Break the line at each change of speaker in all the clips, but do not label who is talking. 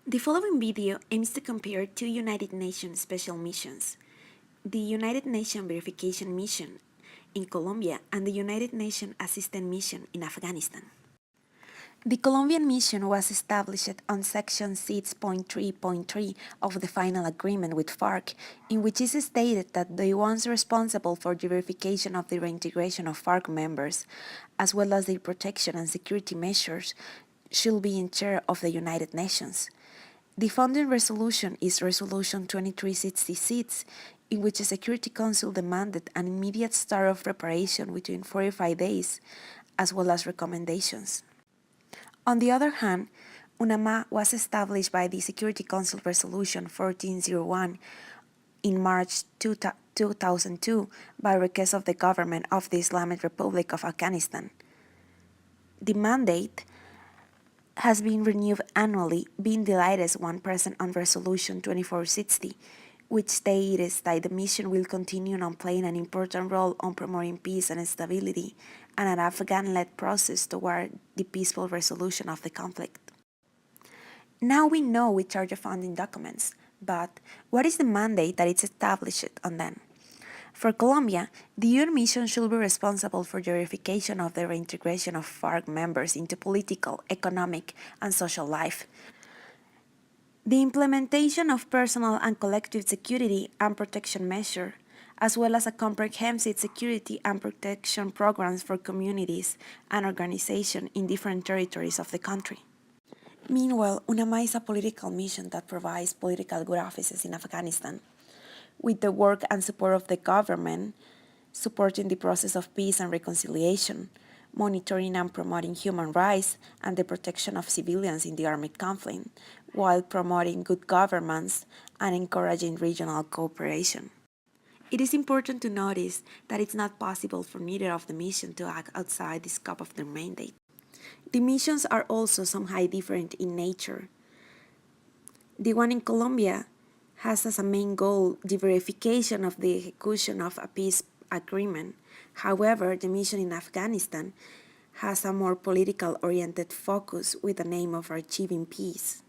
The following video aims to compare two United Nations special missions, the United Nations Verification Mission in Colombia and the United Nations Assistance Mission in Afghanistan. The Colombian mission was established on Section 6.3.3 of the final agreement with FARC, in which is stated that the ones responsible for the verification of the reintegration of FARC members, as well as their protection and security measures, should be in charge of the United Nations. The founding resolution is Resolution 2366, in which the Security Council demanded an immediate start of preparation within 45 days, as well as recommendations. On the other hand, UNAMA was established by the Security Council Resolution 1401 in March 2002 by request of the government of the Islamic Republic of Afghanistan. The mandate has been renewed annually, being the latest one present on Resolution 2460, which states that the mission will continue on playing an important role on promoting peace and stability and an Afghan-led process toward the peaceful resolution of the conflict. Now we know which are the founding documents, but what is the mandate that is established on them? For Colombia, the UN mission should be responsible for the verification of the reintegration of FARC members into political, economic, and social life, the implementation of personal and collective security and protection measures, as well as a comprehensive security and protection programs for communities and organizations in different territories of the country. Meanwhile, UNAMA is a political mission that provides political good offices in Afghanistan, with the work and support of the government, supporting the process of peace and reconciliation, monitoring and promoting human rights and the protection of civilians in the armed conflict, while promoting good governance and encouraging regional cooperation. It is important to notice that it's not possible for neither of the missions to act outside the scope of their mandate. The missions are also somehow different in nature. The one in Colombia has as a main goal the verification of the execution of a peace agreement. However, the mission in Afghanistan has a more political-oriented focus with the aim of achieving peace.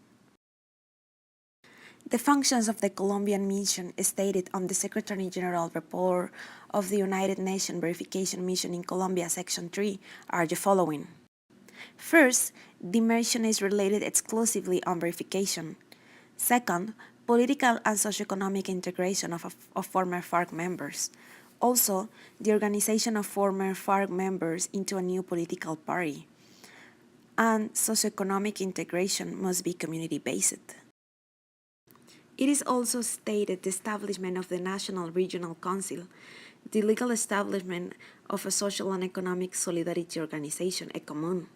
The functions of the Colombian mission stated on the Secretary General report of the United Nations Verification Mission in Colombia, Section 3, are the following. First, the mission is related exclusively on verification. Second, political and socioeconomic integration of former FARC members. Also, the organization of former FARC members into a new political party. And socioeconomic integration must be community-based. It is also stated the establishment of the National Regional Council, the legal establishment of a social and economic solidarity organization, ECOMUN,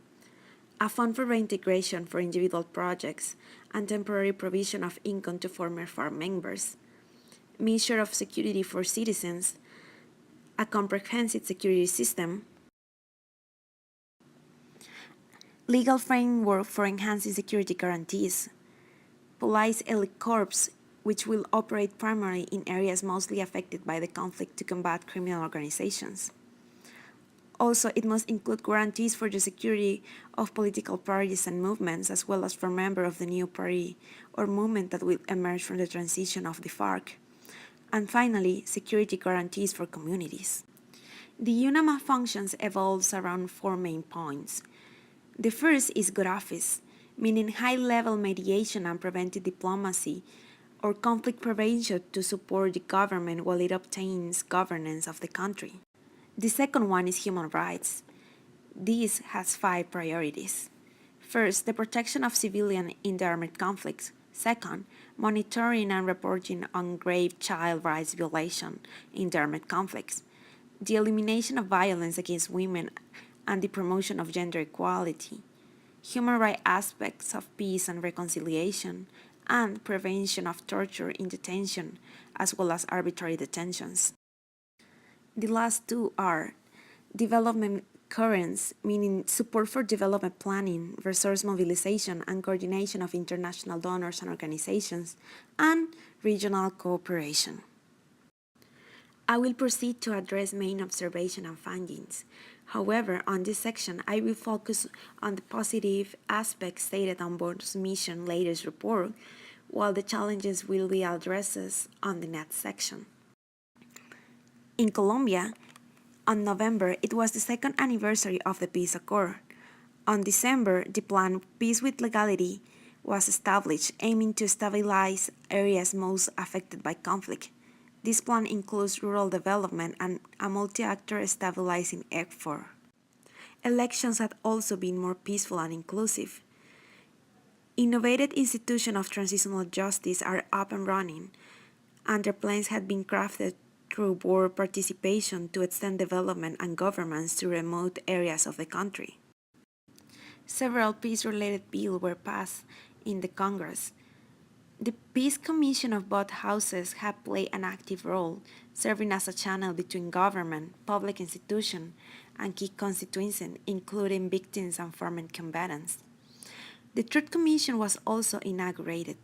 a fund for reintegration for individual projects, and temporary provision of income to former FARC members, measure of security for citizens, a comprehensive security system, legal framework for enhancing security guarantees, police elite corps, which will operate primarily in areas mostly affected by the conflict to combat criminal organizations. Also, it must include guarantees for the security of political parties and movements, as well as for members of the new party or movement that will emerge from the transition of the FARC. And finally, security guarantees for communities. The UNAMA functions evolves around four main points. The first is good office, meaning high-level mediation and preventive diplomacy or conflict prevention to support the government while it obtains governance of the country. The second one is human rights. This has 5 priorities. First, the protection of civilians in the armed conflicts. Second, monitoring and reporting on grave child rights violations in the armed conflicts. The elimination of violence against women and the promotion of gender equality. Human rights aspects of peace and reconciliation, and prevention of torture in detention, as well as arbitrary detentions. The last 2 are development currents, meaning support for development planning, resource mobilization, and coordination of international donors and organizations, and regional cooperation. I will proceed to address main observations and findings. However, on this section, I will focus on the positive aspects stated on board's mission latest report, while the challenges will be addressed on the next section. In Colombia, on November, it was the second anniversary of the peace accord. On December, the plan Peace with Legality was established, aiming to stabilize areas most affected by conflict. This plan includes rural development and a multi-actor stabilizing effort. Elections had also been more peaceful and inclusive. Innovative institutions of transitional justice are up and running, and their plans had been crafted through board participation to extend development and governance to remote areas of the country. Several peace-related bills were passed in the Congress. The Peace Commission of both houses have played an active role, serving as a channel between government, public institutions, and key constituencies, including victims and former combatants. The Truth Commission was also inaugurated.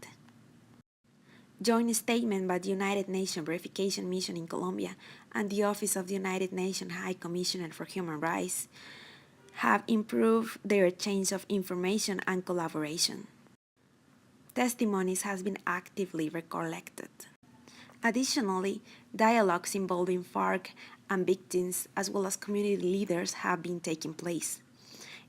Joint statement by the United Nations Verification Mission in Colombia and the Office of the United Nations High Commissioner for Human Rights have improved their exchange of information and collaboration. Testimonies have been actively recollected. Additionally, dialogues involving FARC and victims as well as community leaders have been taking place.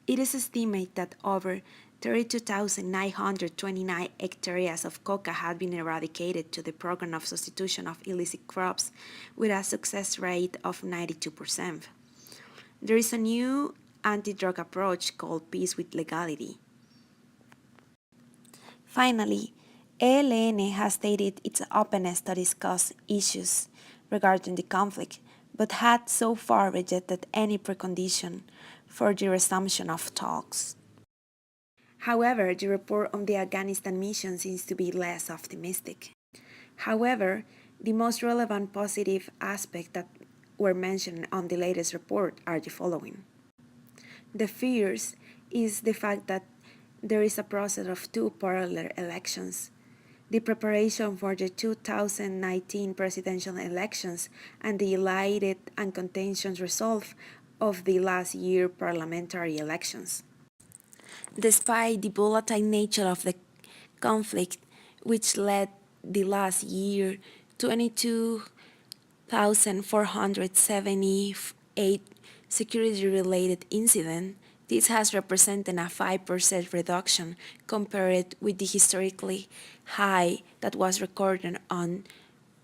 It is estimated that over 32,929 hectares of coca had been eradicated to the program of substitution of illicit crops with a success rate of 92%. There is a new anti-drug approach called Peace with Legality. Finally, ELN has stated its openness to discuss issues regarding the conflict, but had so far rejected any precondition for the resumption of talks. However, the report on the Afghanistan mission seems to be less optimistic. However, the most relevant positive aspects that were mentioned on the latest report are the following. The first is the fact that there is a process of two parallel elections, the preparation for the 2019 presidential elections and the elided and contentious result of the last year parliamentary elections. Despite the volatile nature of the conflict, which led the last year 22,478 security-related incidents, this has represented a 5% reduction compared with the historically high that was recorded on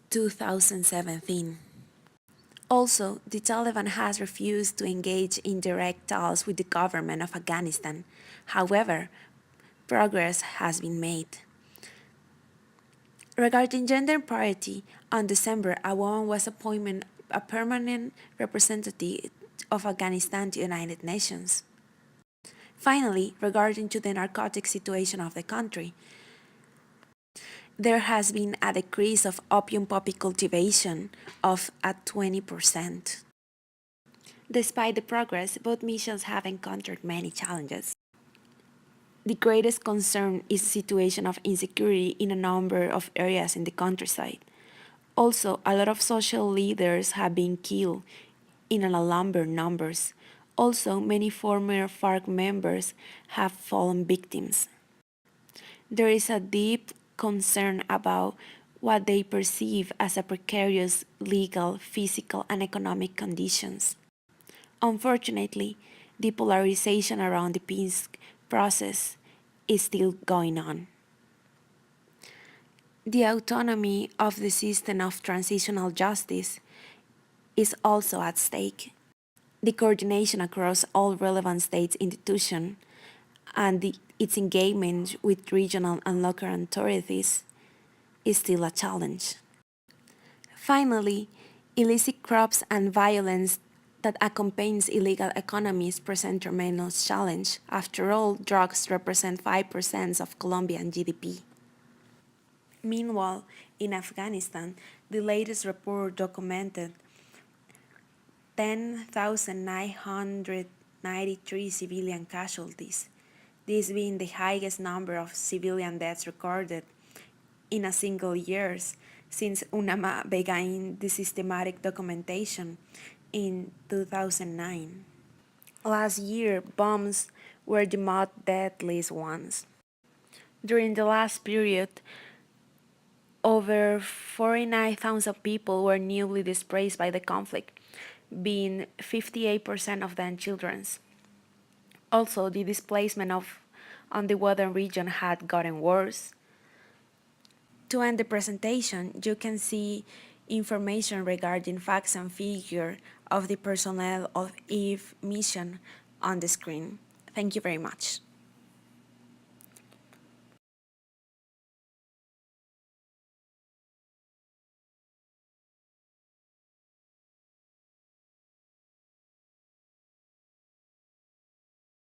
2017. Also, the Taliban has refused to engage in direct talks with the government of Afghanistan. However, progress has been made. Regarding gender parity, on December, a woman was appointed a permanent representative of Afghanistan to the United Nations. Finally, regarding to the narcotic situation of the country, there has been a decrease of opium poppy cultivation of at 20%. Despite the progress, both missions have encountered many challenges. The greatest concern is the situation of insecurity in a number of areas in the countryside. Also, a lot of social leaders have been killed in alarming numbers. Also, many former FARC members have fallen victims. There is a deep concern about what they perceive as a precarious legal, physical, and economic conditions. Unfortunately, the polarization around the peace process is still going on. The autonomy of the system of transitional justice is also at stake. The coordination across all relevant state institutions and its engagement with regional and local authorities is still a challenge. Finally, illicit crops and violence that accompanies illegal economies present tremendous challenge. After all, drugs represent 5% of Colombian GDP. Meanwhile, in Afghanistan, the latest report documented 10,993 civilian casualties, this being the highest number of civilian deaths recorded in a single year since UNAMA began the systematic documentation in 2009. Last year, bombs were the most deadliest ones. During the last period, over 49,000 people were newly displaced by the conflict, being 58% of them children. Also, the displacement on the southern region had gotten worse. To end the presentation, you can see information regarding facts and figures of the personnel of EVE mission on the screen. Thank you very much.